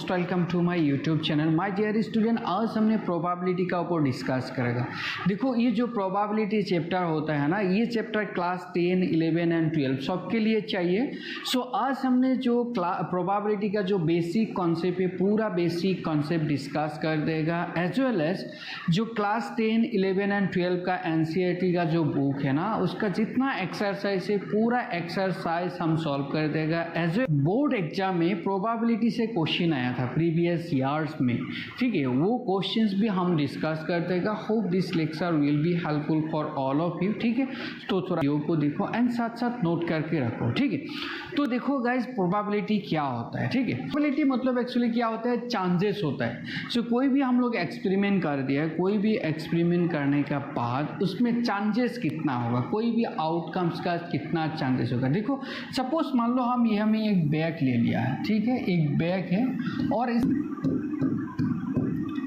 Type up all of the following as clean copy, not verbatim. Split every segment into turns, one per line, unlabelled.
Most welcome to my YouTube channel. My dear student, आज हमने probability का ऊपर डिस्कस करेगा। देखो, ये जो प्रोबेबिलिटी चैप्टर होता है ना, ये चैप्टर क्लास 10, 11 एंड 12 सबके लिए चाहिए। सो आज हमने जो प्रोबेबिलिटी का जो बेसिक कॉन्सेप्ट है, पूरा बेसिक कॉन्सेप्ट डिस्कस कर देगा, एज वेल एज जो क्लास 10, 11 एंड 12 का एनसीईआरटी का जो बुक है ना, उसका जितना एक्सरसाइज है पूरा एक्सरसाइज हम सॉल्व कर देगा। एज ए बोर्ड एग्जाम में प्रोबेबिलिटी से क्वेश्चन आया था प्रीवियस ईयर्स में, ठीक है, वो क्वेश्चंस भी हम डिस्कस कर देगा। Hope this lecture will be helpful for all of you, ठीक है। तो थोड़ा वीडियो को देखो एंड साथ साथ नोट करके रखो, ठीक है। तो देखो गाइज, प्रोबेबिलिटी क्या होता है, ठीक है। प्रोबेबिलिटी मतलब एक्चुअली क्या होता है, चांसेस होता है। सो कोई भी हम लोग एक्सपेरिमेंट कर दिया है, कोई भी एक्सपेरिमेंट करने के बाद उसमें चांसेस कितना होगा, कोई भी आउटकम्स का कितना चांसेस होगा। देखो, सपोज मान लो हमें एक बैग ले लिया है, ठीक है, एक बैग है और इस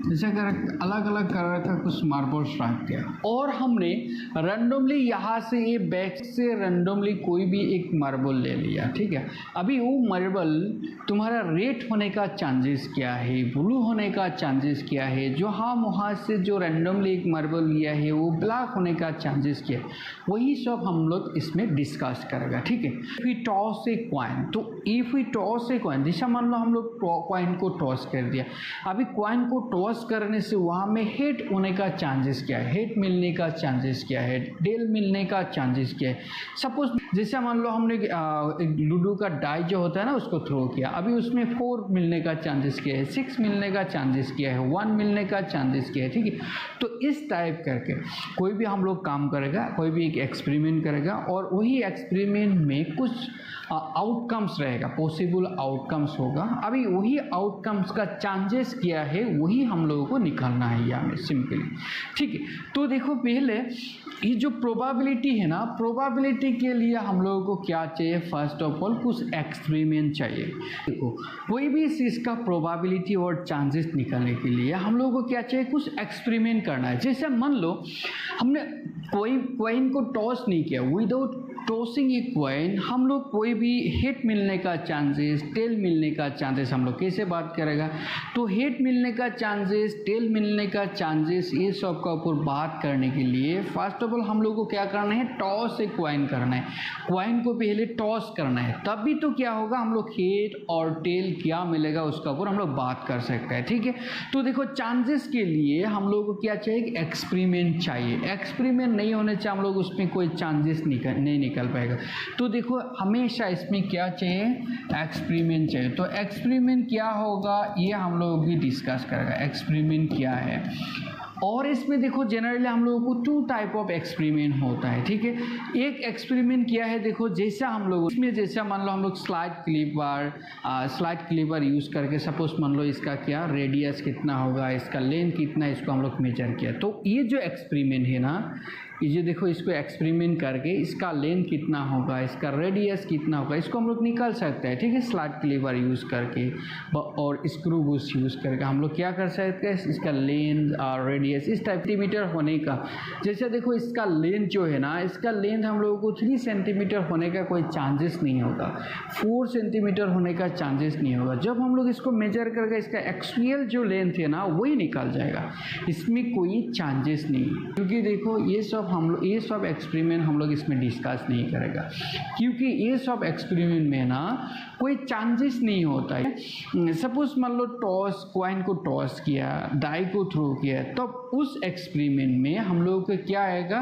जैसे अलग अलग कलर का कुछ मार्बल्स रख दिया और हमने रैंडमली यहाँ से ये बैग से रैंडमली कोई भी एक मार्बल ले लिया, ठीक है। अभी वो मार्बल तुम्हारा रेड होने का चांसेस क्या है, ब्लू होने का चांसेस क्या है, जो हम वहाँ से जो रैंडमली एक मार्बल लिया है वो ब्लैक होने का चांसेस क्या है, वही सब हम लोग इसमें डिस्कस करेगा, ठीक है। If we toss a coin, तो if we toss a coin, जैसा मान लो हम लोग कॉइन को टॉस कर दिया। अभी कॉइन को टॉस करने से वहाँ में हेड होने का चांसेस क्या है, हेड मिलने का चांसेस क्या है, टेल मिलने का चांसेस क्या है। सपोज जैसे मान लो हमने एक लूडो का डाई जो होता है ना, उसको थ्रो किया। अभी उसमें 4 मिलने का चांसेस क्या है, 6 मिलने का चांसेस क्या है, 1 मिलने का चांसेस क्या है, ठीक है। तो इस टाइप करके कोई भी हम लोग काम करेगा, कोई भी एक एक्सपेरिमेंट करेगा और वही एक्सपेरिमेंट में कुछ आउटकम्स रहेगा, पॉसिबल आउटकम्स होगा। अभी वही आउटकम्स का चांसेस क्या है वही हम लोगों को निकालना है यहाँ में सिंपली, ठीक है। तो देखो, पहले ये जो प्रोबेबिलिटी है ना, प्रोबेबिलिटी के लिए हम लोगों को क्या चाहिए, फर्स्ट ऑफ ऑल कुछ एक्सपेरिमेंट चाहिए। देखो, कोई भी चीज़ का प्रोबेबिलिटी और चांसेस निकालने के लिए हम लोगों को क्या चाहिए, कुछ एक्सपेरिमेंट करना है। जैसे मान लो हमने कोई कॉइन को टॉस नहीं किया, विदाउट टॉसिंग ए कॉइन हम लोग कोई भी हेड मिलने का चांसेस, टेल मिलने का चांसेस हम लोग कैसे बात करेगा। तो हेड मिलने का चांसेस, टेल मिलने का चांसेस, ये सब का ऊपर बात करने के लिए फर्स्ट ऑफ ऑल हम लोग को क्या करना है, टॉस ए कॉइन करना है। कॉइन को पहले टॉस करना है, तभी तो क्या होगा, हम लोग हेड और टेल क्या मिलेगा उसका ऊपर हम लोग बात कर सकते हैं, ठीक है। तो देखो, चांसेस के लिए हम लोग को क्या चाहिए, एक्सपेरिमेंट चाहिए। एक्सपेरिमेंट नहीं होने से हम लोग उसमें कोई चांसेस नहीं निकल पाएगा। तो देखो, हमेशा इसमें क्या चाहिए, एक्सपेरिमेंट चाहिए। तो एक्सपेरिमेंट क्या होगा ये हम लोग भी डिस्कस करेगा, एक्सपेरिमेंट क्या है। और इसमें देखो, जनरली हम लोगों को 2 टाइप ऑफ एक्सपेरिमेंट होता है, ठीक है। एक एक्सपेरिमेंट क्या है, देखो, जैसा हम लोग इसमें जैसा मान लो हम लोग स्लाइड क्लीपर यूज़ करके, सपोज मान लो इसका क्या रेडियस कितना होगा, इसका लेंथ कितना है, इसको हम लोग मेजर किया। तो ये जो एक्सपेरिमेंट है ना, ये देखो, इसको एक्सपेरिमेंट करके इसका लेंथ कितना होगा, इसका रेडियस कितना होगा, इसको हम लोग निकाल सकते हैं, ठीक है। स्लाइड क्लीवर यूज़ करके और स्क्रू बुश यूज़ करके हम लोग क्या कर सकते हैं, इसका लेंथ और रेडियस इस टाइप सेंटीमीटर होने का। जैसे देखो, इसका लेंथ जो है ना, इसका लेंथ हम लोगों को 3 सेंटीमीटर होने का कोई चांसेस नहीं होगा, 4 सेंटीमीटर होने का चांसेस नहीं होगा। जब हम लोग इसको मेजर करके इसका एक्चुअल जो लेंथ है ना वही निकल जाएगा, इसमें कोई चांसेस नहीं। क्योंकि देखो, ये सब एक्सपेरिमेंट हम लोग इसमें डिस्कस नहीं करेगा, क्योंकि ये सब एक्सपेरिमेंट में ना कोई चांसेस नहीं होता है। सपोज मान लो कॉइन को टॉस किया, डाई को थ्रो किया, तो उस एक्सपेरिमेंट में हम लोगों को क्या आएगा,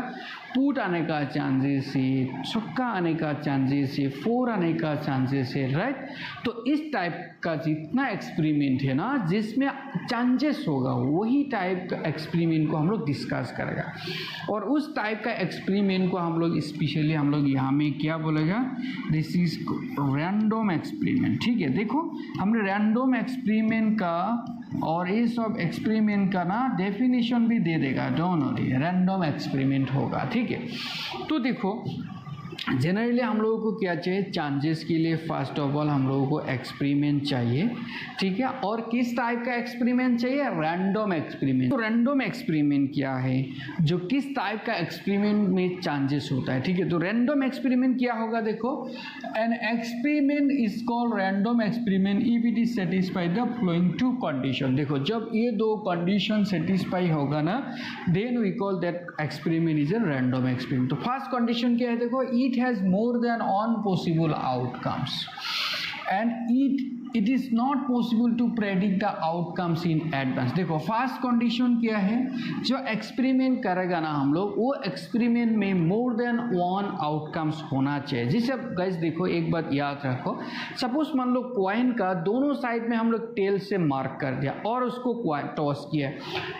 पुट आने का चांसेस है, छक्का आने का चांसेस है, 4 आने का चांसेस है, राइट। तो इस टाइप का जितना एक्सपेरिमेंट है ना जिसमें चांसेस होगा, वही टाइप का एक्सपेरिमेंट को हम लोग डिस्कस करेगा। और उस टाइप का एक्सपेरिमेंट को हम लोग स्पेशली हम लोग यहाँ में क्या बोलेगा, दिस इज रैंडम एक्सपेरिमेंट, ठीक है। देखो, हमने रैंडम एक्सपेरिमेंट का और ये सब एक्सपेरिमेंट का ना डेफिनेशन भी दे देगा, डोंट वरी, रैंडम एक्सपेरिमेंट होगा, ठीक है। तो देखो, जनरली हम लोगों को क्या चाहिए, चांसेस के लिए फर्स्ट ऑफ ऑल हम लोगों को एक्सपेरिमेंट चाहिए, ठीक है। और किस टाइप का एक्सपेरिमेंट चाहिए, रैंडम एक्सपेरिमेंट। तो रैंडम एक्सपेरिमेंट क्या है, जो किस टाइप का एक्सपेरिमेंट में चांसेस होता है, ठीक है। तो रैंडम एक्सपेरिमेंट क्या होगा, देखो an experiment is called random experiment if it is satisfy the following two condition. देखो जब ये दो कंडीशन सेटिस्फाई होगा ना, then we call that experiment is a random experiment. तो फर्स्ट कंडीशन क्या है, देखो it has more than one possible outcomes and it is not possible to predict the outcomes in advance। देखो first condition क्या है, जो experiment करेगा ना हम लोग, वो एक्सपेरिमेंट में मोर देन वन आउटकम्स होना चाहिए। जैसे गाइस देखो एक बात याद रखो, सपोज मान लो कॉइन का दोनों साइड में हम लोग टेल से मार्क कर दिया और उसको टॉस किया,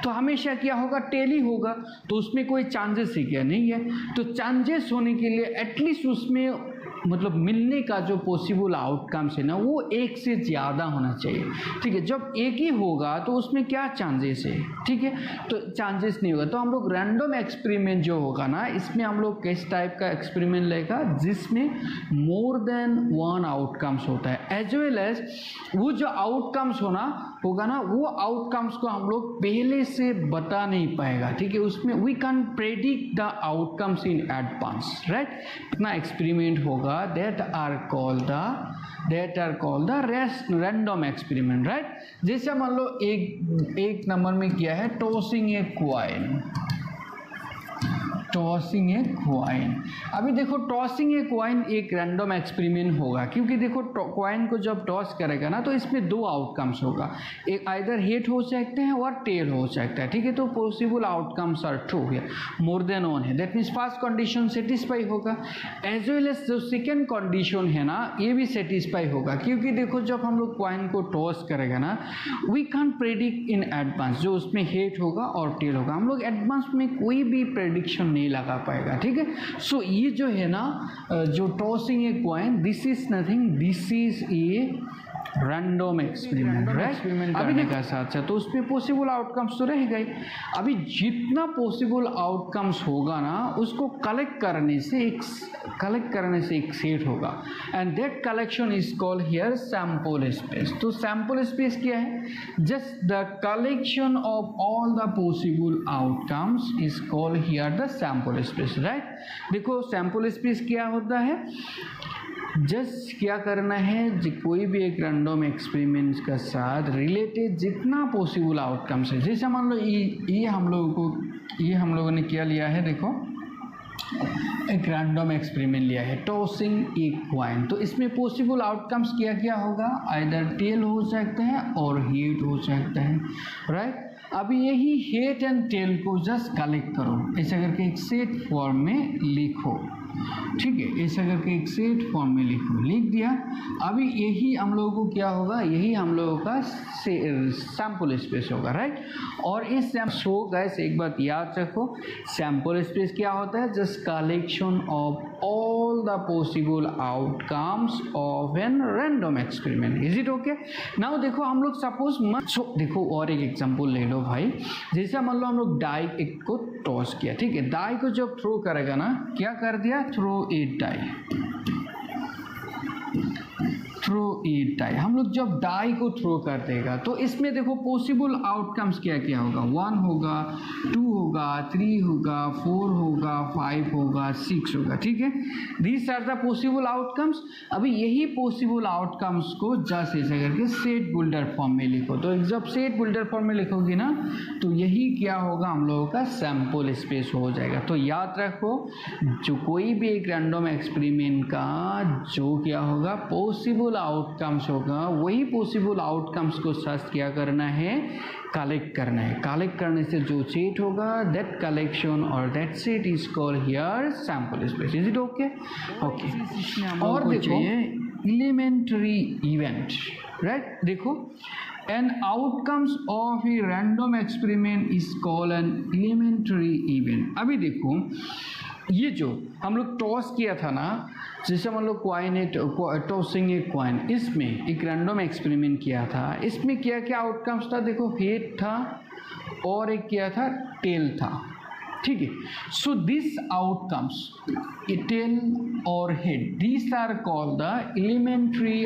तो हमेशा क्या होगा, टेल ही होगा, तो उसमें कोई चांसेस ही क्या नहीं है। तो चांसेस होने के लिए एटलीस्ट उसमें मतलब मिलने का जो पॉसिबल आउटकम्स है ना, वो एक से ज़्यादा होना चाहिए, ठीक है। जब एक ही होगा तो उसमें क्या चांसेस है, ठीक है, तो चांसेस नहीं होगा। तो हम लोग रैंडम एक्सपेरिमेंट जो होगा ना, इसमें हम लोग किस टाइप का एक्सपेरिमेंट लेगा, जिसमें मोर देन वन आउटकम्स होता है, एज वेल एज वो जो आउटकम्स होगा ना, वो आउटकम्स को हम लोग पहले से बता नहीं पाएगा, ठीक है। उसमें we can predict the outcomes in advance, right. इतना एक्सपेरिमेंट होगा that are called the random experiment, right। जैसे मान लो एक नंबर में क्या है, टॉसिंग ए क्वाइन, टॉसिंग ए क्वाइन। अभी देखो टॉसिंग ए क्वाइन एक रैंडम एक्सपेरिमेंट होगा, क्योंकि देखो क्वाइन को जब टॉस करेगा ना, तो इसमें दो आउटकम्स होगा, एक आइदर हेड हो सकते हैं और टेल हो सकता है, ठीक है। तो पॉसिबल आउटकम्स आर टू है, मोर देन वन है, that means first condition satisfy होगा, एज वेल एज जो सेकेंड कंडीशन है ना, ये भी सेटिस्फाई होगा, क्योंकि देखो जब हम लोग क्वाइन को टॉस करेगा ना, we can predict in advance, जो उसमें हेड होगा और टेल होगा, हम लोग एडवांस में कोई भी प्रेडिक्शन नहीं लगा पाएगा, ठीक है। सो ये जो है ना, जो tossing a coin, this is nothing, this is a random experiment, right. अभी देखा साथ साथ तो उसमें पॉसिबल आउटकम्स तो रहेगा ही। अभी जितना पॉसिबल आउटकम्स होगा ना, उसको कलेक्ट करने से एक सेट होगा, and that collection is called here sample space. तो सैंपल स्पेस क्या है, just the collection of all the possible outcomes is called here the sample space, right. देखो सैंपल स्पेस क्या होता है, जस्ट क्या करना है, कोई भी एक रैंडम एक्सपेरिमेंट का साथ रिलेटेड जितना पॉसिबल आउटकम्स है, जैसे मान लो ये हम लोगों ने क्या लिया है, देखो एक रैंडम एक्सपेरिमेंट लिया है, टॉसिंग ए क्वाइन। तो इसमें पॉसिबल आउटकम्स क्या क्या होगा, आइदर टेल हो सकता है और हेड हो सकता है, राइट। अभी यही हेड एंड टेल को जस्ट कलेक्ट करो, ऐसा करके एक सेट फॉर्म में लिखो, ठीक है, ऐसा करके एक सेट फॉर्म में लिख दिया। अभी यही हम लोगों को क्या होगा, यही हम लोगों का सैंपल स्पेस होगा, राइट। और इस सो गाइस एक बात याद रखो, सैंपल स्पेस क्या होता है, just collection of all the possible outcomes of an random experiment. Is it okay. Now देखो हम लोग सपोज देखो और एक एग्जांपल ले लो भाई, जैसे मान लो हम लोग डाई एक को टॉस किया, ठीक है, डाई को जब थ्रो करेगा ना, क्या कर दिया, throw a die, throw a die. हम लोग जब डाई को थ्रो कर देगा तो इसमें देखो पॉसिबल आउटकम्स क्या क्या होगा, 1 होगा, 2 होगा, 3 होगा, 4 होगा, 5 होगा, 6 होगा, ठीक है। These are the possible outcomes. अभी यही पॉसिबल आउटकम्स को जस्ट ऐसा करके सेट बिल्डर फॉर्म में लिखो। तो जब सेट बिल्डर फॉर्म में लिखोगे ना, तो यही क्या होगा, हम लोगों का सैंपल स्पेस हो जाएगा। तो याद रखो, जो कोई भी एक रैंडम एक्सपेरिमेंट का जो क्या होगा, पॉसिबल आउटकम्स होगा, वही पॉसिबल आउटकम्स को सर्च क्या करना है, कलेक्ट करना है। कलेक्ट करने से जो सेट होगा, दैट कलेक्शन और that set is called here sample space. Is it okay. Okay, और देखो एलिमेंट्री इवेंट, राइट। देखो an outcomes of a random experiment is called an elementary event. अभी देखो ये जो हम लोग टॉस किया था ना, जैसे मान लो क्वाइन है, टॉसिंग ए क्वाइन, इसमें एक रैंडम एक्सपेरिमेंट किया था, इसमें क्या क्या आउटकम्स था, देखो हेड था और एक क्या था, टेल था, ठीक है। सो दिस आउटकम्स टेल और head, these are called the elementary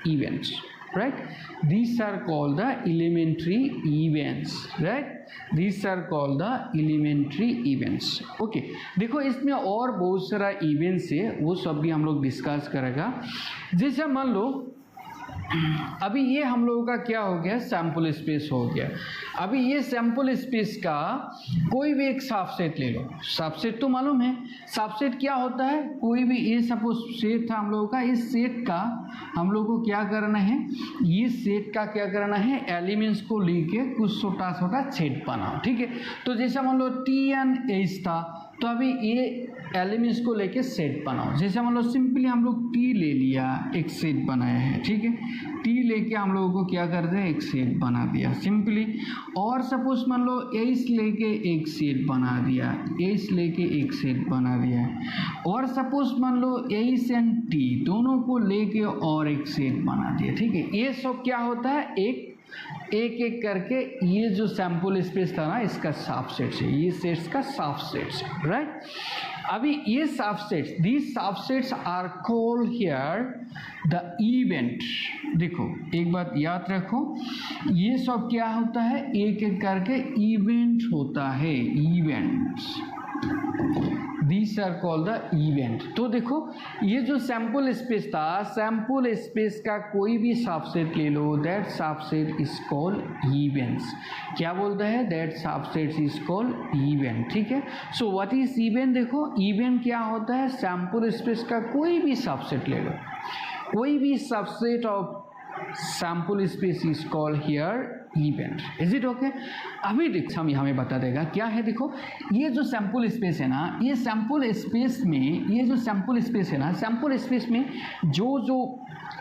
events, right? These are called the elementary events, right? These are called the elementary events. Okay, देखो इसमें और बहुत सारा इवेंट्स है, वो सब भी हम लोग डिस्कस करेगा। जैसे मान लो अभी ये हम लोगों का क्या हो गया, सैंपल स्पेस हो गया। अभी ये सैंपल स्पेस का कोई भी एक सबसेट ले लो। सबसेट तो मालूम है, सबसेट क्या होता है, कोई भी ये सपोज सेट था हम लोगों का, इस सेट का हम लोगों को क्या करना है, ये सेट का क्या करना है, एलिमेंट्स को लेके कुछ छोटा छोटा सेट बनाओ, ठीक है। तो जैसे मान लो टी एंड एच था, तो अभी ये एलिमेंट्स को लेके सेट बनाओ। जैसे मान लो सिंपली हम लोग टी ले लिया, एक सेट बनाया है, ठीक है। टी लेके हम लोगों को क्या करते हैं, एक सेट बना दिया सिंपली। और सपोज मान लो एच लेके एक सेट बना दिया, एच लेके एक सेट बना दिया। और सपोज मान लो एच एंड टी दोनों को लेके और एक सेट बना दिया, ठीक है। ये सब क्या होता है, एक एक करके ये जो सैंपल स्पेस था ना, इसका सबसेट्स है, ये सेट्स का सबसेट्स है, राइट। अभी ये subsets, these subsets are called here the event. देखो एक बात याद रखो, ये सब क्या होता है, एक एक करके इवेंट होता है, events. These are called the event। तो देखो ये जो सैंपल स्पेस था, सैंपल स्पेस का कोई भी सबसेट ले लो, that subset is called events. क्या बोलता है, that subset is called event, ठीक है। सो व्हाट इज इवेंट, देखो इवेंट क्या होता है, सैंपल स्पेस का कोई भी सबसेट ले लो, कोई भी subset of sample space is called here event. Is it okay. अभी देखो हम हमें बता देगा क्या है। देखो ये जो सैंपल स्पेस है ना, ये सैंपल स्पेस में, ये जो सैंपल स्पेस है ना, सैंपल स्पेस में जो जो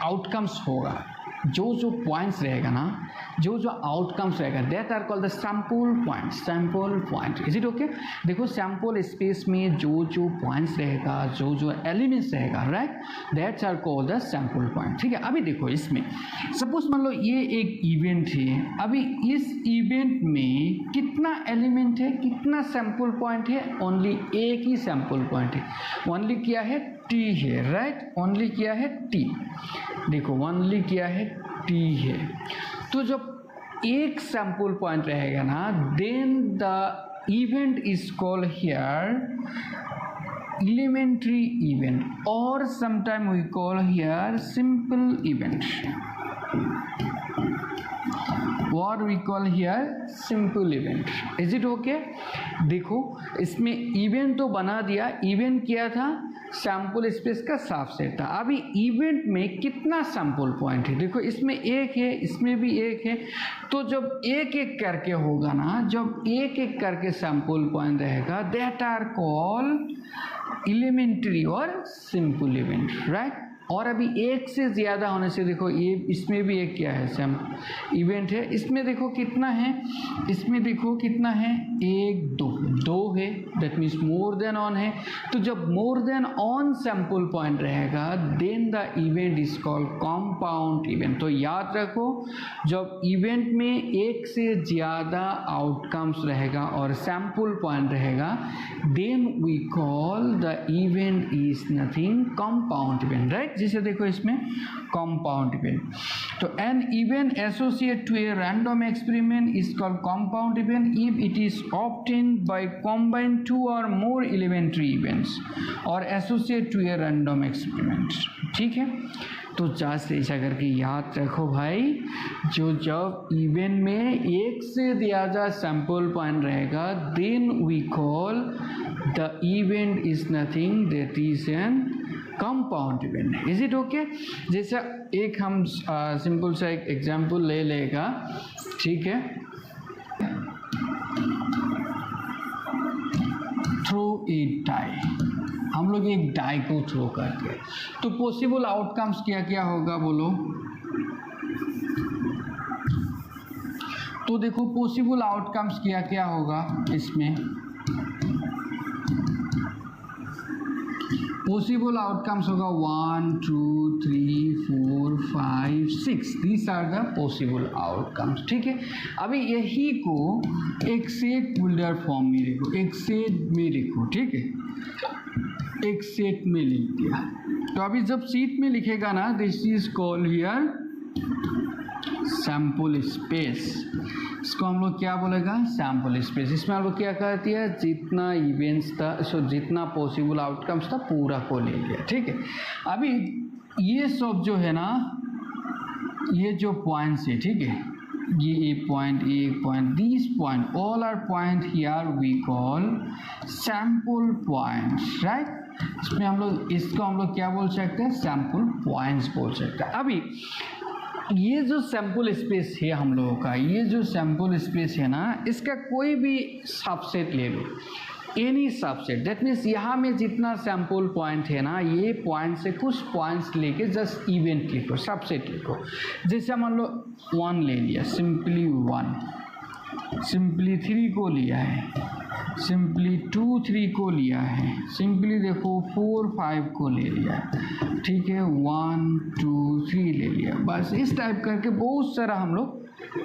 आउटकम्स होगा, जो जो पॉइंट्स रहेगा ना, जो जो आउटकम्स रहेगा, that are called the sample point, sample point. Is it okay. देखो सैंपल स्पेस में जो जो पॉइंट्स रहेगा, जो जो एलिमेंट्स रहेगा, right, that's are called the sample point, ठीक है। अभी देखो इसमें सपोज मान लो ये एक इवेंट है, अभी इस इवेंट में कितना एलिमेंट है, कितना सैंपल पॉइंट है, ओनली एक ही सैंपल पॉइंट है, ओनली क्या है, टी है, राइट, ओनली क्या है, टी। देखो ओनली क्या है, टी है। तो जब एक सैंपल पॉइंट रहेगा ना, then the event is called here elementary event, or sometime we call here simple event, what we call here simple event। is it okay। देखो इसमें इवेंट तो बना दिया, इवेंट क्या था, सैंपल स्पेस का सबसेट था। अभी इवेंट में कितना सैंपल पॉइंट है, देखो इसमें एक है, इसमें भी एक है। तो जब एक एक करके होगा ना, जब एक एक करके सैंपल पॉइंट रहेगा, दैट आर कॉल्ड एलिमेंट्री और सिंपल इवेंट, राइट। और अभी एक से ज़्यादा होने से देखो ये इसमें भी एक क्या है, सैम इवेंट है। इसमें देखो कितना है, इसमें देखो कितना है, एक दो है, that means more than one है। तो जब more than one sample point रहेगा, then the event is called compound event. तो याद रखो जब इवेंट में एक से ज़्यादा आउटकम्स रहेगा और सैंपल पॉइंट रहेगा, then we call the event is nothing compound event, right. जैसे देखो इसमें कंपाउंड इवेंट, तो an event associate to a random experiment is called compound event if it is obtained by combine 2 or more elementary events और associate to a random experiment, ठीक है। तो just ऐसा करके याद रखो भाई, जो जब इवेंट में एक से ज़्यादा सैंपल पॉइंट रहेगा, then we call the event is nothing that is an compound event. Is it okay. जैसा एक हम सिंपल सा एक एग्जांपल ले लेगा, ठीक है। थ्रो ए डाई, हम लोग एक डाई को थ्रो करके, तो पॉसिबल आउटकम्स क्या क्या होगा बोलो। तो देखो पॉसिबल आउटकम्स क्या क्या होगा इसमें, पॉसिबल आउटकम्स होगा 1 2 3 4 5 6 these are the possible outcomes. ठीक है, अभी यही को एक सेट बिल्डर फॉर्म में लिखो, एक सेट में लिखो। ठीक है, एक सेट में लिख दिया। तो अभी जब सीट में लिखेगा ना, this is called here sample space. इसको हम लोग क्या बोलेगा, सैम्पल स्पेस। इसमें हम लोग क्या करती है, जितना इवेंट्स था, सो जितना पॉसिबल आउटकम्स था पूरा को ले लिया। ठीक है, अभी ये सब जो है ना, ये जो पॉइंट्स है, ठीक है, ये एक point, this point all are point here we call sample points, right. इसमें हम लोग इसको हम लोग क्या बोल सकते हैं, सैम्पल पॉइंट्स बोल सकते हैं। अभी ये जो सैम्पल स्पेस है हम लोगों का, ये जो सैम्पल स्पेस है ना, इसका कोई भी सबसेट ले लो, एनी सबसेट, दैट मीन्स यहाँ में जितना सैम्पल पॉइंट है ना, ये पॉइंट से कुछ पॉइंट्स लेके जस्ट इवेंट लिखो, सबसेट लिखो। जैसे मान लो 1 ले लिया, सिंपली 1, सिंपली 3 को लिया है, सिंपली 2 3 को लिया है, सिंपली देखो 4 5 को ले लिया है। ठीक है, 1 2 3 ले लिया। बस इस टाइप करके बहुत सारा हम लोग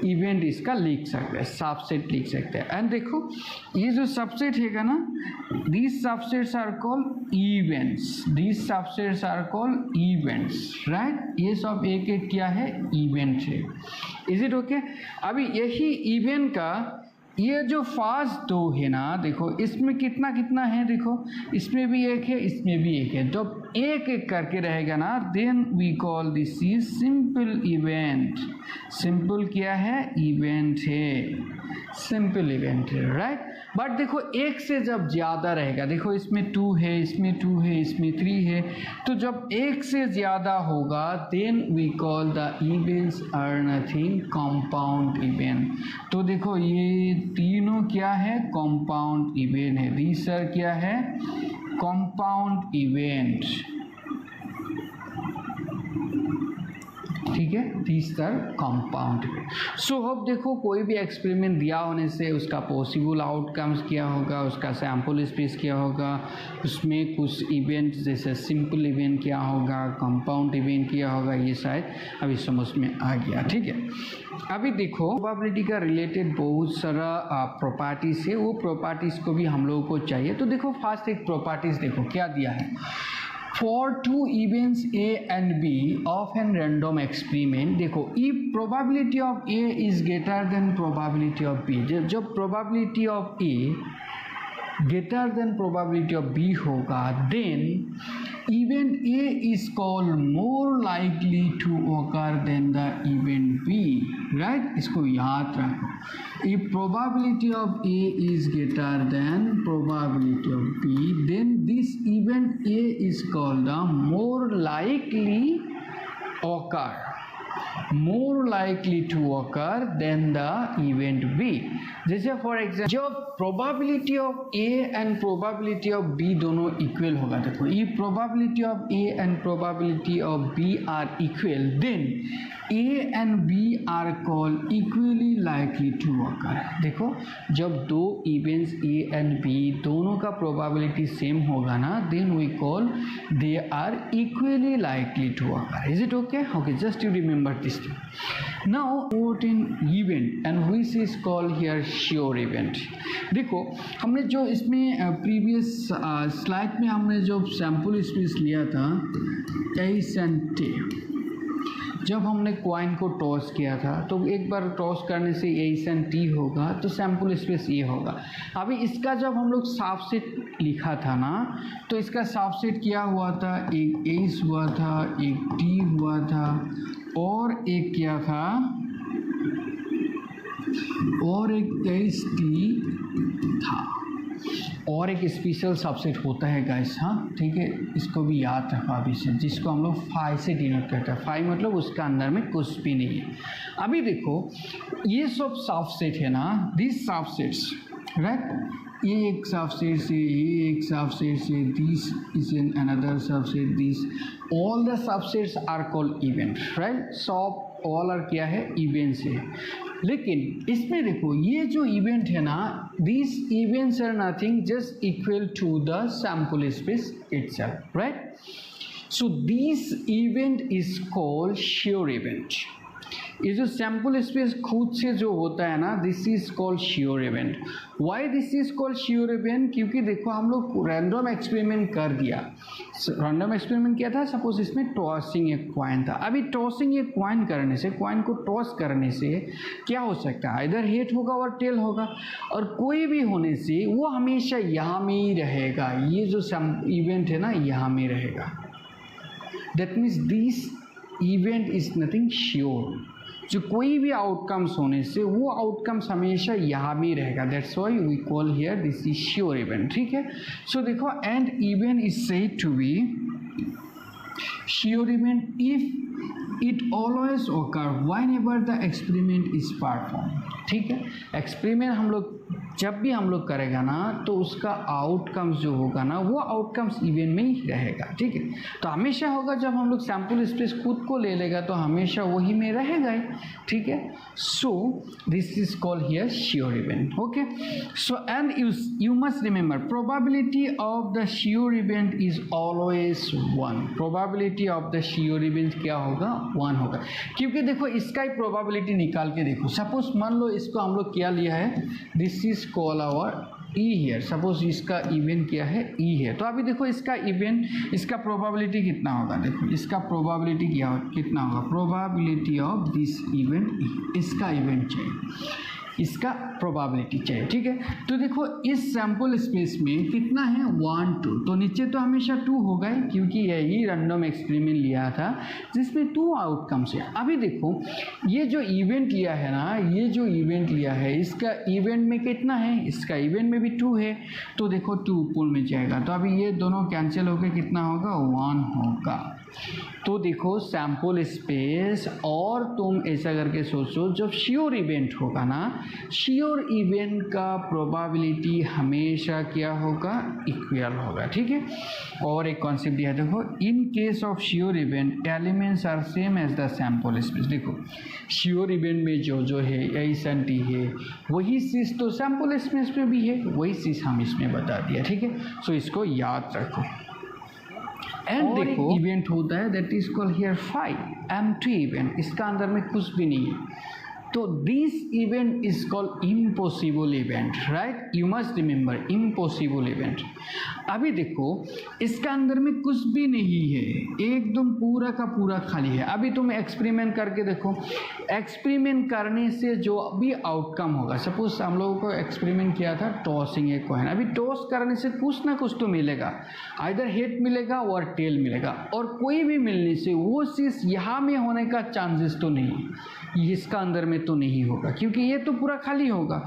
इवेंट इसका लिख सकते हैं, सबसेट लिख सकते हैं। एंड देखो ये जो सबसेट है ना, these subsets are called events, these subsets are called events, right. ये सब एक एक क्या है, इवेंट है। Is it okay. अभी यही इवेंट का ये जो फर्स्ट 2 है ना, देखो इसमें कितना कितना है, देखो इसमें भी एक है, इसमें भी एक है। जब एक एक करके रहेगा ना, then we call this is simple event. Simple क्या है, इवेंट है, सिंपल इवेंट है, राइट। बट देखो एक से जब ज़्यादा रहेगा, देखो इसमें 2 है, इसमें 2 है, इसमें 3 है, तो जब एक से ज़्यादा होगा then we call the events are nothing compound event. तो देखो ये तीनों क्या है, कंपाउंड इवेंट है। दीज आर क्या है, कंपाउंड इवेंट। ठीक है, these are compound event. So अब देखो कोई भी एक्सपेरिमेंट दिया होने से उसका पॉसिबल आउटकम्स क्या होगा, उसका सैम्पल स्पेस क्या होगा, उसमें कुछ इवेंट जैसे सिंपल इवेंट क्या होगा, कंपाउंड इवेंट क्या होगा, ये शायद अभी समझ में आ गया। ठीक है, अभी देखो प्रोबेबिलिटी का रिलेटेड बहुत सारा प्रॉपर्टीज है, वो प्रॉपर्टीज को भी हम लोगों को चाहिए। तो देखो फर्स्ट एक प्रॉपर्टीज देखो क्या दिया है, For 2 events A and B of an random experiment, देखो if probability of A is greater than probability of B, जब probability of A greater than probability of B होगा, then event A is called more likely to occur than the event B, right? इसको याद रखो, if probability of A is greater than probability of B, then this event A is called the more likely occur, more likely to occur than the event B। जैसे for example जब probability of A and probability of B दोनों equal होगा, देखो ये probability of A and probability of B are equal, then A and B are called equally likely to occur. देखो जब 2 events A and B दोनों का probability same होगा ना, then we call they are equally likely to occur. Is it okay? Okay, just you remember this thing. Now important event and which is called here sure event। देखो हमने जो इसमें previous slide में हमने जो sample space लिया था S and T, जब हमने कॉइन को टॉस किया था तो एक बार टॉस करने से एस एंड टी होगा, तो सैम्पल स्पेस ये होगा। अभी इसका जब हम लोग सबसेट लिखा था ना, तो इसका सबसेट क्या हुआ था, एक एस हुआ था, एक टी हुआ था, और एक क्या था, और एक एस टी था, और एक स्पेशल सबसेट होता है गाइस। हाँ ठीक है, इसको भी याद रखो अभी से, जिसको हम लोग फाइव से डिनोट करते हैं। फाइव मतलब उसका अंदर में कुछ भी नहीं है। अभी देखो ये सब सबसेट है ना, दिस सबसेट्स, राइट, ये एक सबसेट से, ये एक सबसेट से, this is an another subset, this all the subsets are called event, right. सब ऑल आर क्या है, इवेंट्स है। लेकिन इसमें देखो ये जो इवेंट है ना, this events are nothing just equal to the sample space itself, right. So this event is called sure event. ये जो सैंपल स्पेस खुद से जो होता है ना, this is called sure event. Why this is called sure event? क्योंकि देखो हम लोग रैंडम एक्सपेरिमेंट कर दिया, रैंडम एक्सपेरिमेंट किया था, सपोज इसमें टॉसिंग एक कॉइन था। अभी टॉसिंग एक कॉइन करने से, कॉइन को टॉस करने से क्या हो सकता है, इधर हेड होगा और टेल होगा, और कोई भी होने से वो हमेशा यहाँ में ही रहेगा। ये जो इवेंट है ना यहाँ में रहेगा। That means this event is nothing sure. जो कोई भी आउटकम्स होने से वो आउटकम्स हमेशा यहाँ भी रहेगा। That's why we call here this is sure event. ठीक है, सो देखो and event is said to be sure event if it always occur whenever the experiment is performed। ठीक है, एक्सपेरिमेंट हम लोग जब भी हम लोग करेगा ना तो उसका आउटकम्स जो होगा ना वो आउटकम्स इवेंट में ही रहेगा। ठीक है, तो हमेशा होगा जब हम लोग सैंपल स्पेस खुद को ले लेगा तो हमेशा वही में रहेगा ही। ठीक है, so this is called here sure event. Okay, so and you must remember probability of the sure event is always 1। Probability of the sure event क्या होगा, 1 होगा। क्योंकि देखो इसका ही प्रोबेबिलिटी निकाल के देखो, सपोज मान लो इसको हम लोग क्या लिया है, this is call our E here. Suppose इसका इवेंट क्या है, ई है। तो अभी देखो इसका इवेंट, इसका प्रोबेबिलिटी कितना होगा, देखो इसका प्रोबेबिलिटी क्या कितना होगा, प्रोबेबिलिटी ऑफ दिस इवेंट, इसका इवेंट चाहिए, इसका प्रोबेबिलिटी चाहिए। ठीक है, तो देखो इस सैंपल स्पेस में कितना है, 1 2, तो नीचे तो हमेशा 2 होगा ही क्योंकि यही रैंडम एक्सपेरिमेंट लिया था जिसमें 2 आउटकम्स है। अभी देखो ये जो इवेंट लिया है ना, ये जो इवेंट लिया है इसका इवेंट में कितना है, इसका इवेंट में भी 2 है, तो देखो 2 ऊपर में जाएगा, तो अभी ये दोनों कैंसिल होकर कितना होगा, 1 होगा। तो देखो सैंपल स्पेस, और तुम ऐसा करके सोचो जब श्योर इवेंट होगा ना, श्योर इवेंट का प्रोबेबिलिटी हमेशा क्या होगा, इक्वल होगा। ठीक है, और एक कॉन्सेप्ट दिया है देखो, in case of sure event elements are same as the sample space. देखो श्योर इवेंट में जो है एसेंटी है वही चीज़ तो सैंपल स्पेस में भी है, वही चीज़ हम इसमें बता दिया। ठीक है, सो इसको याद रखो। एंड देखो इवेंट होता है that is called here 5 empty event, इसका अंदर में कुछ भी नहीं है, तो this event is called impossible event. Right, you must remember impossible event. अभी देखो इसका अंदर में कुछ भी नहीं है, एकदम पूरा का पूरा खाली है। अभी तुम एक्सपेरिमेंट करके देखो, एक्सपेरिमेंट करने से जो भी आउटकम होगा, सपोज हम लोगों को एक्सपेरिमेंट किया था टॉसिंग ए कॉइन, अभी टॉस करने से कुछ ना कुछ तो मिलेगा, आइदर हेड मिलेगा और टेल मिलेगा, और कोई भी मिलने से वो चीज़ यहाँ में होने का चांसेस तो नहीं, इसका अंदर में तो नहीं होगा क्योंकि ये तो पूरा खाली होगा।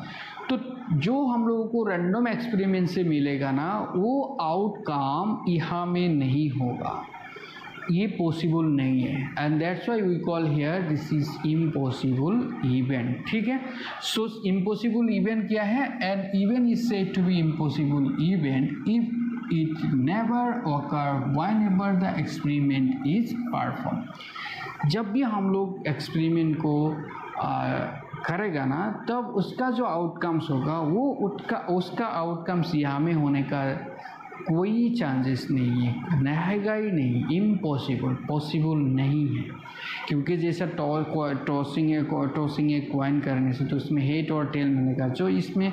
तो जो हम लोगों को रैंडम एक्सपेरिमेंट से मिलेगा ना वो आउटकम यहाँ में नहीं होगा, ये पॉसिबल नहीं है, and that's why we call here this is impossible event. ठीक है, सो इम्पॉसिबल इवेंट क्या है, and event is said to be impossible event if it never occur whenever the experiment is performed। जब भी हम लोग एक्सपेरिमेंट को करेगा ना तब उसका जो आउटकम्स होगा वो उसका आउटकम्स यहाँ में होने का कोई चांसेस नहीं है, रहेगा ही नहीं, इम्पॉसिबल, पॉसिबल नहीं है। क्योंकि जैसा टॉसिंग ए कॉइन करने से तो इसमें हेड और टेल मिलेगा, जो इसमें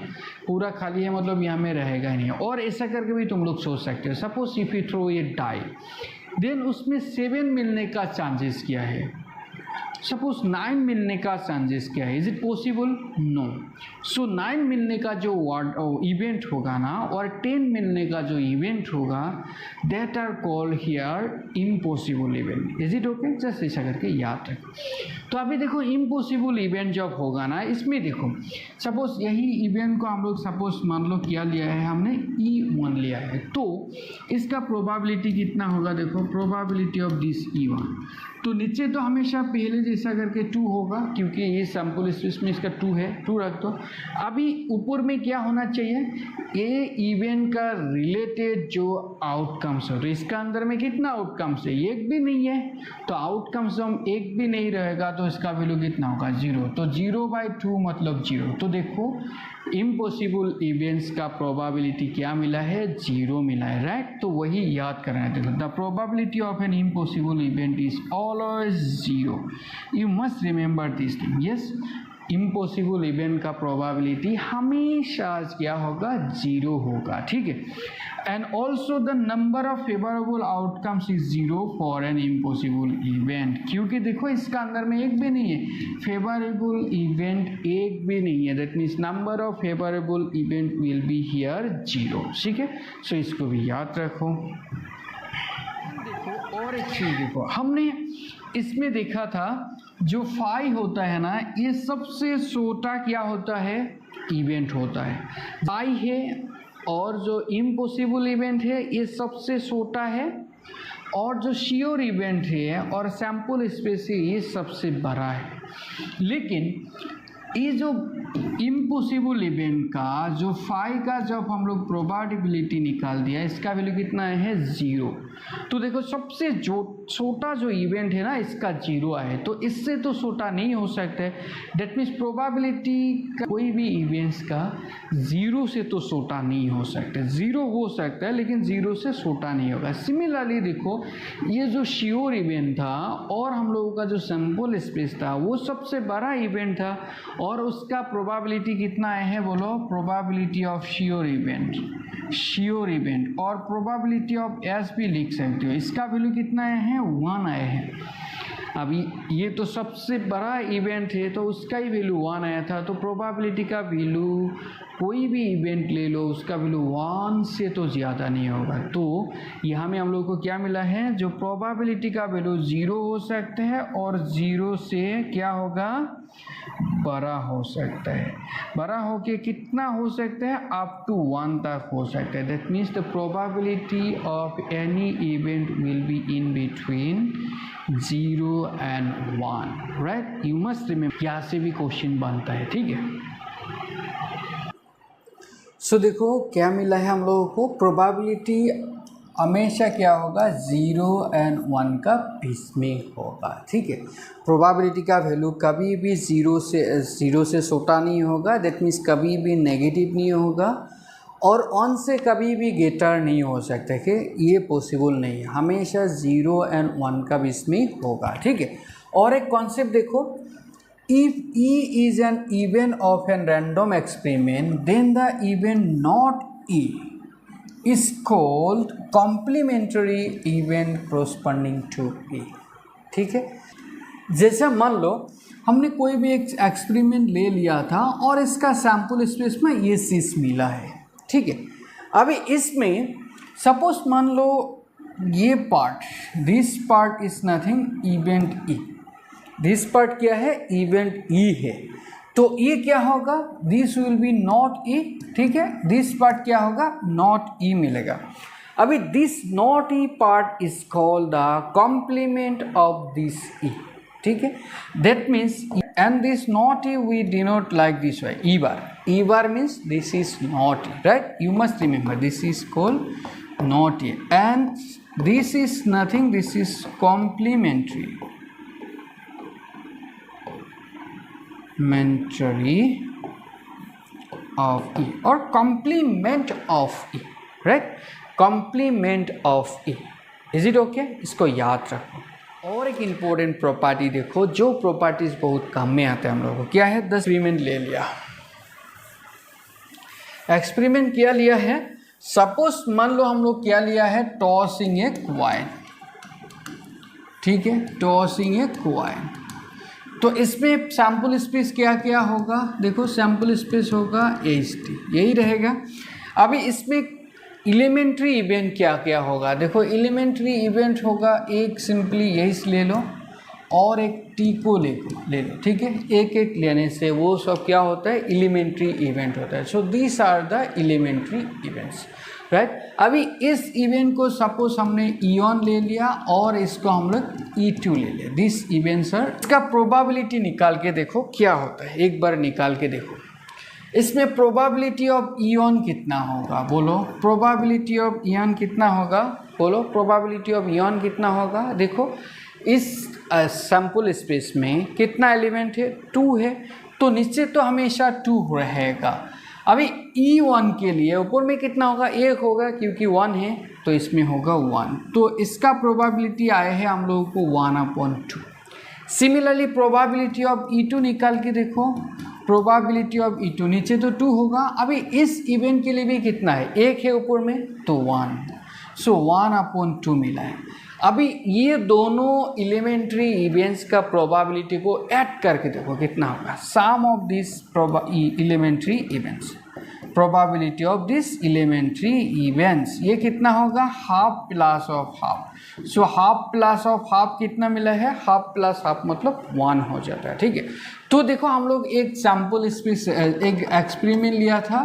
पूरा खाली है मतलब यहाँ में रहेगा ही नहीं। और ऐसा करके भी तुम लोग सोच सकते हो, suppose if you throw a die then उसमें 7 मिलने का चांसेस क्या है, सपोज 9 मिलने का चांसेस क्या है, इज इट पॉसिबल, नो। सो 9 मिलने का जो इवेंट होगा ना और 10 मिलने का जो इवेंट होगा that are called here impossible event. Is it okay, just ऐसा करके याद रखो। तो अभी देखो इम्पॉसिबल इवेंट जब होगा ना, इसमें देखो सपोज यही इवेंट को हम लोग सपोज मान लो क्या लिया है, हमने E1 लिया है, तो इसका प्रोबेबिलिटी कितना होगा, देखो प्रोबेबिलिटी ऑफ दिस E1 तो नीचे तो हमेशा पहले जैसा करके 2 होगा, क्योंकि ये सैम्पल स्पेस में इसका 2 है, 2 रख दो। अभी ऊपर में क्या होना चाहिए, ये इवेंट का रिलेटेड जो आउटकम्स हो, तो इसका अंदर में कितना आउटकम्स है, एक भी नहीं है, तो आउटकम्स हम एक भी नहीं रहेगा तो इसका वैल्यू कितना होगा, 0। तो 0/2 मतलब 0। तो देखो इम्पॉसिबल इवेंट्स का प्रोबेबिलिटी क्या मिला है, 0 मिला है, राइट। तो वही याद करना है। देखो the probability of an impossible event is always 0। You must remember this thing. Yes, impossible event का प्रोबेबिलिटी हमेशा क्या होगा, 0 होगा, ठीक है। And also the number of favourable outcomes is 0 for an impossible event, क्योंकि देखो इसका अंदर में एक भी नहीं है, फेवरेबल इवेंट एक भी नहीं है, that means number of favourable event will be here 0, ठीक है। सो इसको भी याद रखो। देखो और एक चीज देखो, हमने इसमें देखा था जो फाई होता है ना, ये सबसे छोटा क्या होता है, इवेंट होता है। फाई है और जो इम्पॉसिबल इवेंट है ये सबसे छोटा है, और जो श्योर इवेंट है और सैम्पल स्पेस है ये सबसे बड़ा है। लेकिन ये जो इम्पॉसिबल इवेंट का जो फाई का जब हम लोग प्रोबेबिलिटी निकाल दिया, इसका वैल्यू कितना है, 0। तो देखो सबसे जो छोटा जो इवेंट है ना, इसका 0 है, तो इससे तो छोटा नहीं हो सकता है। डेट मीन्स प्रोबेबिलिटी का कोई भी इवेंट्स का 0 से तो छोटा नहीं हो सकता। 0 हो सकता है लेकिन 0 से छोटा नहीं होगा। सिमिलरली देखो ये जो श्योर इवेंट था और हम लोगों का जो सैम्पल स्पेस था वो सबसे बड़ा इवेंट था, और उसका प्रोबेबिलिटी कितना है, बोलो, प्रोबेबिलिटी ऑफ श्योर इवेंट, और प्रोबेबिलिटी ऑफ एस भी लिख सकते हो, इसका वैल्यू कितना है, 1 आया है। अभी ये तो सबसे बड़ा इवेंट है तो उसका ही वैल्यू 1 आया था, तो प्रोबेबिलिटी का वैल्यू कोई भी इवेंट ले लो उसका वैल्यू 1 से तो ज़्यादा नहीं होगा। तो यहाँ में हम लोग को क्या मिला है, जो प्रोबेबिलिटी का वैल्यू 0 हो सकता है और 0 से क्या होगा, बड़ा हो सकता है। बड़ा होके कितना हो सकता है, अप टू 1 तक हो सकता है। That means the probability of any event will be in between 0 and 1, right. You must remember, यहाँ से भी क्वेश्चन बनता है, ठीक है। सो देखो क्या मिला है हम लोगों को, प्रोबेबिलिटी हमेशा क्या होगा, 0 and 1 का बीच में होगा, ठीक है। प्रोबेबिलिटी का वैल्यू कभी भी 0 से छोटा नहीं होगा, दैट मीन्स कभी भी नेगेटिव नहीं होगा, और 1 से कभी भी ग्रेटर नहीं हो सकता, कि ये पॉसिबल नहीं है, हमेशा 0 and 1 का बीच में होगा, ठीक है। और एक कॉन्सेप्ट देखो, if E is an event of a random experiment, then the event not E is called complementary event corresponding to E, ठीक है। जैसे मान लो हमने कोई भी एक एक्सपेरिमेंट ले लिया था और इसका सैम्पल स्पेस में ये चीज़ मिला है, ठीक है। अभी इसमें सपोज मान लो ये part, this part is nothing event E, this part क्या है, इवेंट ई है, तो ये क्या होगा, दिस विल बी नॉट ई, ठीक है। दिस पार्ट क्या होगा, नॉट ई मिलेगा। अभी this not E part is called the complement of this E, ठीक है। That means and this not e we denote like this way, e bar means this is not e, right. You must remember this is called not e, and this is nothing, this is complementary of e or complement of e, right, complement of e. Is it okay? इसको याद रखो। और एक important property देखो, जो properties बहुत काम में आते हैं हम लोगों को, क्या है, 10 एक्सपेरिमेंट ले लिया, एक्सपेरिमेंट क्या लिया है, सपोज मान लो हम लोग क्या लिया है, टॉसिंग ए कॉइन, ठीक है, टॉसिंग ए कॉइन। तो इसमें सैम्पल स्पेस क्या क्या होगा, देखो सैम्पल स्पेस होगा HT, यही रहेगा। अभी इसमें एलिमेंट्री इवेंट क्या क्या होगा, देखो एलिमेंट्री इवेंट होगा, एक सिंपली यही ले लो और एक टी को ले लो, ठीक है। एक एक लेने से वो सब क्या होता है, एलिमेंट्री इवेंट होता है। So these are the elementary events, right. अभी इस इवेंट को सपोज हमने E1 ले लिया और इसको हम लोग E2 ले लिया, दिस इवेंट सर। इसका प्रोबेबिलिटी निकाल के देखो क्या होता है, एक बार निकाल के देखो। इसमें प्रोबेबिलिटी ऑफ E1 कितना होगा बोलो, प्रोबेबिलिटी ऑफ E1 कितना होगा बोलो, प्रोबेबिलिटी ऑफ E1 कितना होगा। देखो इस सैम्पल स्पेस में कितना एलिमेंट है, 2 है, तो नीचे तो हमेशा 2 रहेगा। अभी E1 के लिए ऊपर में कितना होगा, 1 होगा, क्योंकि 1 है तो इसमें होगा 1, तो इसका प्रोबेबिलिटी आया है हम लोगों को 1/2। सिमिलरली प्रोबेबिलिटी ऑफ E2 निकाल के देखो, प्रोबेबिलिटी ऑफ E2 नीचे तो 2 होगा। अभी इस इवेंट के लिए भी कितना है, 1 है ऊपर में तो 1, सो 1/2 मिला है। अभी ये दोनों एलिमेंट्री इवेंट्स का प्रोबेबिलिटी को ऐड करके देखो कितना होगा, sum of this elementary events, probability of this elementary events, ये कितना होगा, half plus of half. So half plus of half कितना मिला है, हाफ प्लस हाफ मतलब 1 हो जाता है, ठीक है। तो देखो हम लोग एक सैम्पल स्पेस एक एक्सपेरिमेंट लिया था,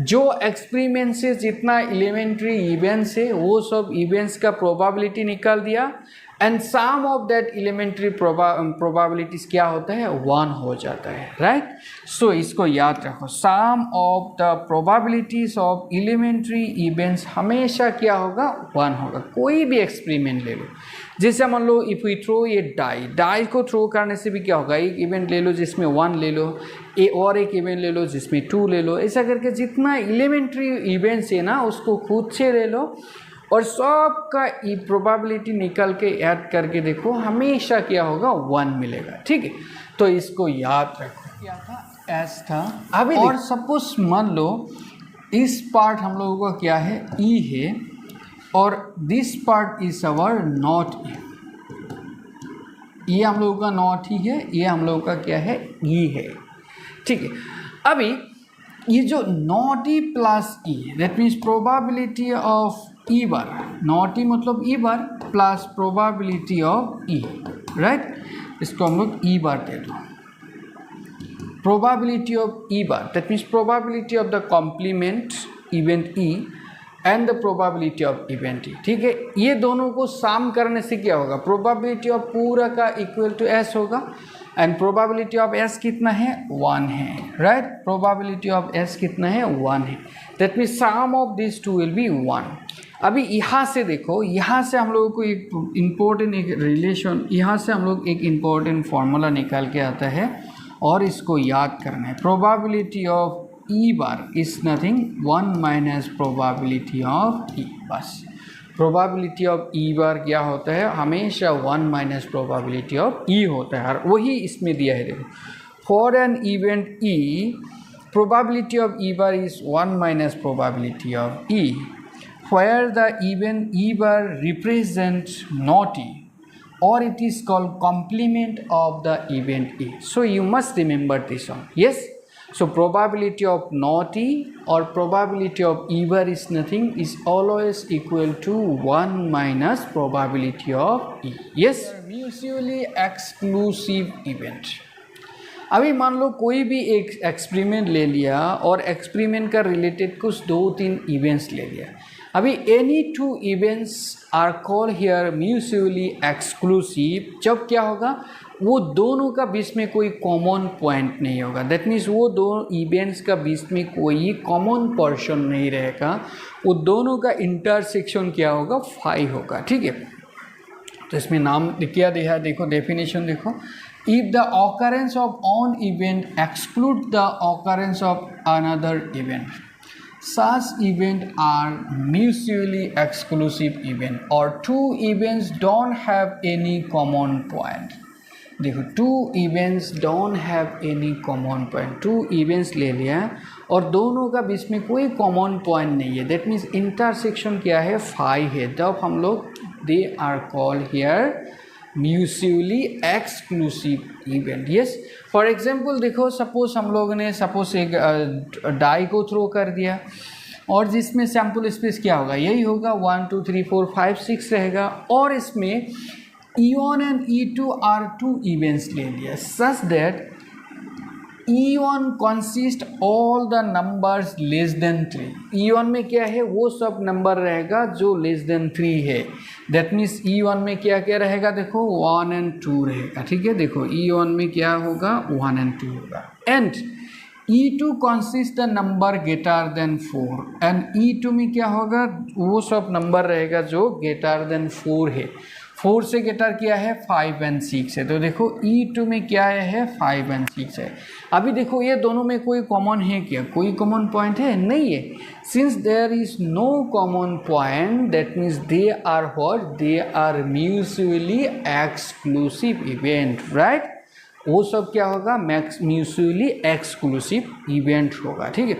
जो एक्सपेरिमेंट से जितना एलिमेंट्री इवेंट्स है वो सब इवेंट्स का प्रोबेबिलिटी निकाल दिया, and sum of that elementary probabilities क्या होता है, 1 हो जाता है, राइट। सो इसको याद रखो, sum of the probabilities of elementary events हमेशा क्या होगा, 1 होगा। कोई भी एक्सपेरिमेंट ले लो, जैसे मान लो इफ़ वी थ्रो ये डाई को थ्रो करने से भी क्या होगा, एक इवेंट ले लो जिसमें 1 ले लो, और एक इवेंट ले लो जिसमें 2 ले लो, ऐसा करके जितना एलिमेंट्री इवेंट्स है ना उसको खुद से ले लो और सबका प्रोबेबिलिटी निकल के ऐड करके देखो, हमेशा क्या होगा, 1 मिलेगा, ठीक है। तो इसको याद रखो, क्या था, एस था। अभी और सपोज मान लो इस पार्ट हम लोगों का क्या है, ई है, और this part is our not E, ये हम लोगों का नॉट ही है, ये हम लोगों का क्या है, ई है, ठीक है। अभी ये जो not E plus E, that means probability of E bar, not E मतलब E bar plus probability of E, right. इसको हम लोग ई बार दे दो, probability of E bar, that means probability of the complement event E and the probability of event E, ठीक है। ये दोनों को सम करने से क्या होगा, प्रोबेबिलिटी ऑफ पूरा का इक्वल टू एस होगा, एंड प्रोबेबिलिटी ऑफ एस कितना है, 1 है, राइट। प्रोबेबिलिटी ऑफ एस कितना है, 1 है, that means sum of this 2 will be 1। अभी यहाँ से देखो, यहाँ से हम लोगों को एक इम्पोर्टेंट एक रिलेशन, यहाँ से हम लोग एक इम्पोर्टेंट फार्मूला निकाल के आता है और इसको याद करना है। Probability of E bar is nothing 1 minus probability of E, बस। प्रोबेबिलिटी ऑफ ई बार क्या होता है, हमेशा 1 माइनस प्रोबेबिलिटी ऑफ ई होता है, और वही इसमें दिया है। देखो, for an event E probability of E bar is 1 minus probability of E, where the event E bar represents not E, or it is called complement of the event E. So you must remember this one. Yes. So probability of not E or probability of E bar is nothing, is always equal to 1 minus probability of E. Yes. Mutually exclusive event. अभी मान लो कोई भी एक experiment ले लिया और experiment का related कुछ 2-3 इवेंट्स ले लिया। अभी any 2 events are call here mutually exclusive, जब क्या होगा, वो दोनों का बीच में कोई कॉमन पॉइंट नहीं होगा, दैट मीन्स वो दोनों इवेंट्स का बीच में कोई कॉमन पर्सन नहीं रहेगा, वो दोनों का इंटरसेक्शन क्या होगा, 5 होगा, ठीक है। तो इसमें नाम क्या दिया है, देखो डेफिनेशन देखो, if the occurrence of one event excludes the occurrence of another event, such events are mutually exclusive event, or 2 events don't have any common point। देखो 2 events don't have any common point, 2 events ले लिया और दोनों का बीच में कोई common point नहीं है, दैट मीन्स इंटरसेक्शन क्या है, 5 है, तब हम लोग they are called here mutually exclusive event. Yes, for example देखो, सपोज हम लोगों ने सपोज एक डाई को थ्रो कर दिया और जिसमें सैम्पल स्पेस क्या होगा, यही होगा 1 2 3 4 5 6 रहेगा, और इसमें E1 and E2 are 2 events ले लिया, such that E1 consist all the numbers less than 3। E1 में क्या है, वो सब नंबर रहेगा जो लेस देन 3 है। दैट मीन्स E1 में क्या क्या रहेगा, देखो 1 and 2 रहेगा, ठीक है। देखो E1 में क्या होगा, 1 and 2 होगा। And E2 consist the number greater than 4 and E2 में क्या होगा, वो सब नंबर रहेगा जो ग्रेटर देन 4 है। 4 से ग्रेटर क्या है, 5 and 6 है। तो देखो E2 में क्या है, 5 and 6 है। अभी देखो ये दोनों में कोई कॉमन है क्या, कोई कॉमन पॉइंट है, नहीं है। Since there is no common point that means they are what, they are mutually exclusive event, right. वो सब क्या होगा, म्यूचुअली एक्सक्लूसिव इवेंट होगा, ठीक है।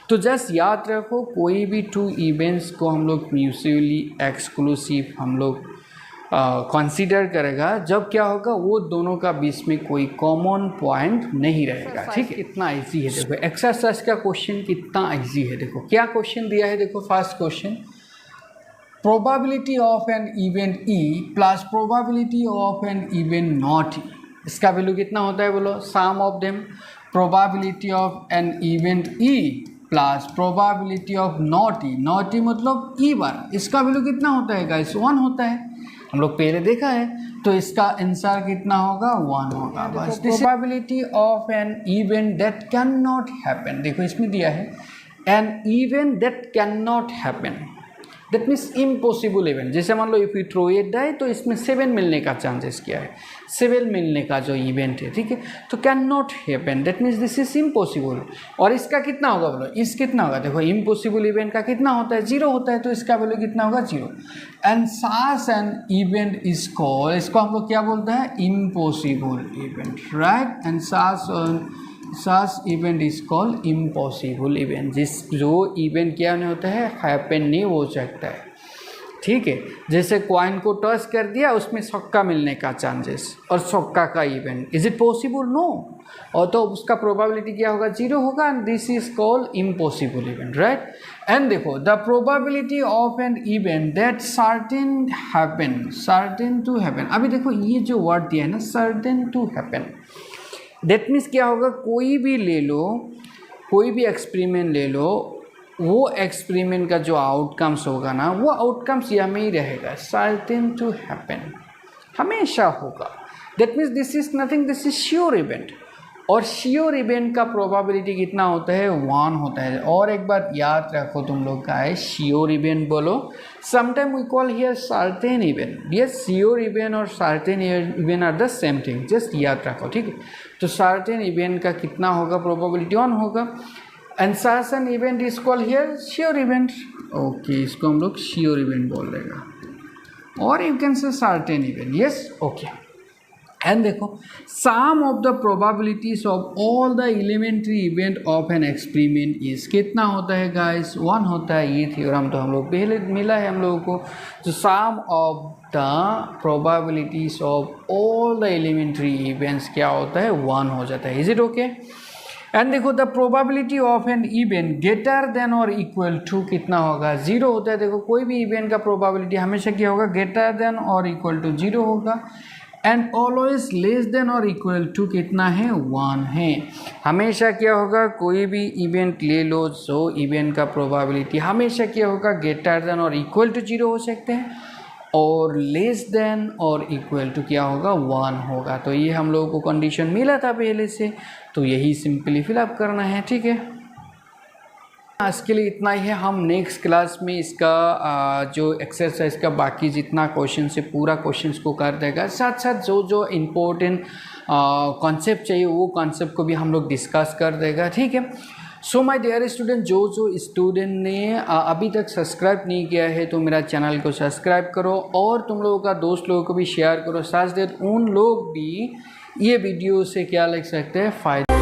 तो जस्ट याद रखो, कोई भी 2 इवेंट्स को हम लोग म्यूचुअली एक्सक्लूसिव हम लोग कंसीडर करेगा जब क्या होगा, वो दोनों का बीच में कोई कॉमन पॉइंट नहीं रहेगा, ठीक है। कितना इजी है, देखो एक्सरसाइज का क्वेश्चन कितना इजी है। देखो क्या क्वेश्चन दिया है, देखो first question, probability of an event E plus probability of an event not E, इसका वैल्यू कितना होता है, बोलो sum of them. Probability of an event E plus probability of not E मतलब E1, इसका वैल्यू कितना होता है गाइस, 1 होता है, हम लोग पहले देखा है। तो इसका आंसर कितना होगा, 1 होगा बस। Probability of an event that can not happen, देखो इसमें दिया है an event that can not happen, that means impossible event. जैसे मान लो if you throw a die, तो इसमें 7 मिलने का चांसेस क्या है, 7 मिलने का जो इवेंट है, ठीक है। तो can not happen that means this is impossible. और इसका कितना होगा, बोलो इस कितना होगा, देखो इम्पॉसिबल इवेंट का कितना होता है, 0 होता है, तो इसका वैल्यू कितना होगा, 0। And such an event is called, इसको हम लोग क्या बोलते हैं, impossible event, right. And such event is called impossible event, जो इवेंट क्या नहीं होता है, हैपन नहीं हो सकता है, ठीक है। जैसे कॉइन को टॉस कर दिया, उसमें छक्का मिलने का चांसेस और छक्का का event, is it possible, no. और तो उसका प्रोबेबिलिटी क्या होगा, 0 होगा, and this is called impossible event, right. And देखो the probability of an event that certain happen, certain to happen. अभी देखो ये जो वर्ड दिया है ना, certain to happen, that means क्या होगा, कोई भी ले लो, कोई भी एक्सपेरिमेंट ले लो, वो एक्सपेरिमेंट का जो आउटकम्स होगा ना, वो आउटकम्स यहाँ में ही रहेगा, सर्टेन टू हैपन, हमेशा होगा। That means this is nothing, this is sure event. और श्योर इवेंट का प्रोबेबिलिटी कितना होता है, 1 होता है। और एक बात याद रखो तुम लोग का है, श्योर इवेंट बोलो, sometime we call here certain event. Yes, sure event और certain event are the same thing, just याद रखो, ठीक है। तो सर्टेन इवेंट का कितना होगा, प्रोबेबिलिटी 1 होगा। And such an event is called here sure event, okay, इसको हम लोग श्योर इवेंट बोल देगा, और you can say certain event, yes, okay. And देखो sum of the probabilities of all the elementary event of an experiment is, कितना होता है गाइस, 1 होता है। ये थ्योरम तो हम लोग पहले मिला है हम लोगों को। तो sum of the probabilities of all the elementary events क्या होता है, 1 हो जाता है। Is it okay. एंड देखो the probability of an event greater than और इक्वल टू कितना होगा, 0 होता है। देखो कोई भी इवेंट का प्रोबेबिलिटी हमेशा क्या होगा, ग्रेटर देन और इक्वल टू 0 होगा। एंड ऑलवेज लेस देन और इक्वल टू कितना है, 1 है। हमेशा क्या होगा, कोई भी इवेंट ले लो, जो इवेंट का प्रोबेबिलिटी हमेशा क्या होगा, ग्रेटर देन और इक्वल टू 0 हो सकते हैं, और लेस देन और इक्वल टू क्या होगा, 1 होगा। तो ये हम लोगों को कंडीशन मिला था पहले से, तो यही सिंपली फिलअप करना है, ठीक है। आज के लिए इतना ही है। हम नेक्स्ट क्लास में इसका जो एक्सरसाइज का बाकी जितना क्वेश्चन है पूरा क्वेश्चंस को कर देगा, साथ साथ जो जो इम्पोर्टेंट कॉन्सेप्ट चाहिए वो कॉन्सेप्ट को भी हम लोग डिस्कस कर देगा, ठीक है। सो माय डियर स्टूडेंट, जो स्टूडेंट ने अभी तक सब्सक्राइब नहीं किया है तो मेरा चैनल को सब्सक्राइब करो, और तुम लोगों का दोस्त लोगों को भी शेयर करो, साथ साथ उन लोग भी ये वीडियो से क्या लग सकते हैं, फ़ायदा।